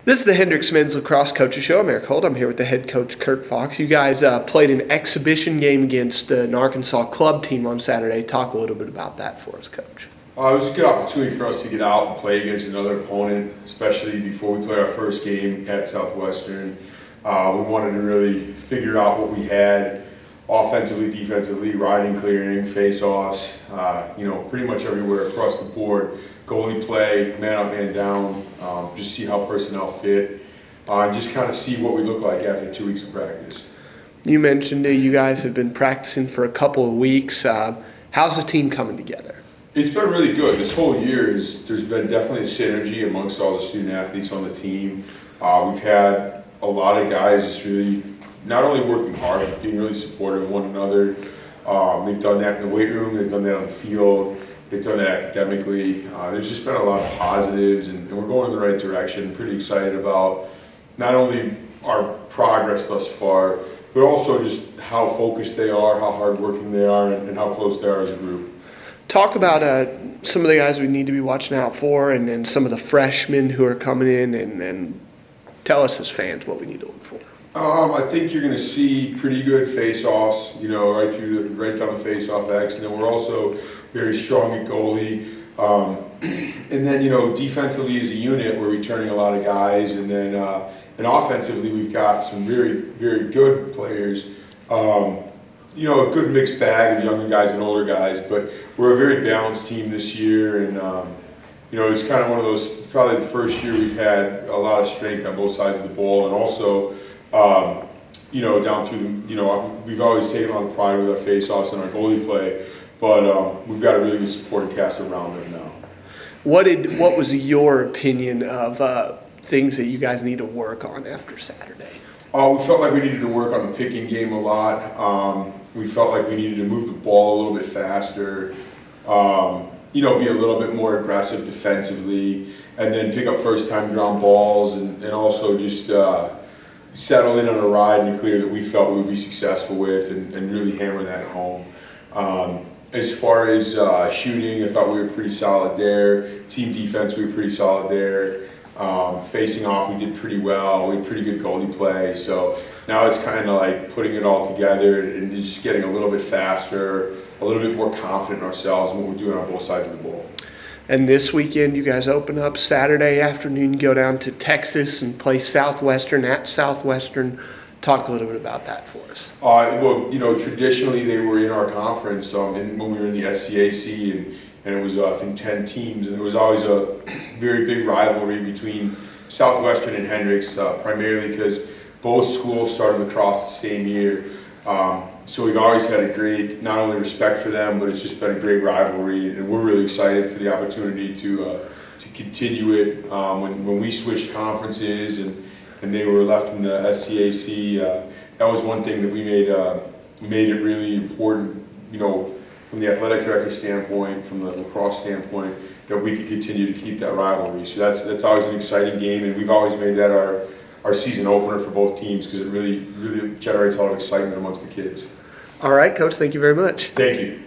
This is the Hendrix Men's Lacrosse Coaches Show. I'm Eric Holt. I'm here with the head coach, Curt Foxx. You guys played an exhibition game against an Arkansas club team on Saturday. Talk a little bit about that for us, Coach. It was a good opportunity for us to get out and play against another opponent, especially before we play our first game at Southwestern. We wanted to really figure out what we had offensively, defensively, riding, clearing, face-offs, pretty much everywhere across the board. Goalie play, man up, man down, just see how personnel fit, and just kind of see what we look like after 2 weeks of practice. You mentioned you guys have been practicing for a couple of weeks. How's the team coming together? It's been really good. This whole year, there's been definitely a synergy amongst all the student athletes on the team. We've had a lot of guys just really not only working hard, but being really supportive of one another. They've done that in the weight room, they've done that on the field, they've done that academically. There's just been a lot of positives, and we're going in the right direction. Pretty excited about not only our progress thus far, but also just how focused they are, how hardworking they are, and how close they are as a group. Talk about some of the guys we need to be watching out for, and some of the freshmen who are coming in, and tell us as fans what we need to look for. I think you're going to see pretty good face-offs, right down the face-off X, and then we're also very strong at goalie. And then, defensively as a unit, we're returning a lot of guys, and then and offensively, we've got some very, very good players. A good mixed bag of younger guys and older guys, but we're a very balanced team this year, and it's kind of one of those, probably the first year we've had a lot of strength on both sides of the ball, and also down through we've always taken a lot of pride with our face-offs and our goalie play, but we've got a really good supporting cast around them now. What was your opinion of things that you guys need to work on after Saturday? We felt like we needed to work on the picking game a lot. We felt like we needed to move the ball a little bit faster, be a little bit more aggressive defensively, and then pick up first-time ground balls, and also just settle in on a ride and clear that we felt we would be successful with, and really hammer that home. As far as shooting, I thought we were pretty solid there. Team defense, we were pretty solid there. Facing off, we did pretty well. We had pretty good goalie play. So now it's kind of like putting it all together and just getting a little bit faster, a little bit more confident in ourselves and what we're doing on both sides of the ball. And this weekend, you guys open up Saturday afternoon, go down to Texas and play Southwestern at Southwestern. Talk a little bit about that for us. Traditionally they were in our conference when we were in the SCAC, and it was, I think, 10 teams, and there was always a very big rivalry between Southwestern and Hendrix, primarily because both schools started lacrosse the same year. So we've always had a great, not only respect for them, but it's just been a great rivalry, and we're really excited for the opportunity to continue it. When we switched conferences and they were left in the SCAC, that was one thing that we made it really important, from the athletic director standpoint, from the lacrosse standpoint, that we could continue to keep that rivalry. So that's always an exciting game, and we've always made that our season opener for both teams, because it really generates a lot of excitement amongst the kids. All right, Coach, thank you very much. Thank you.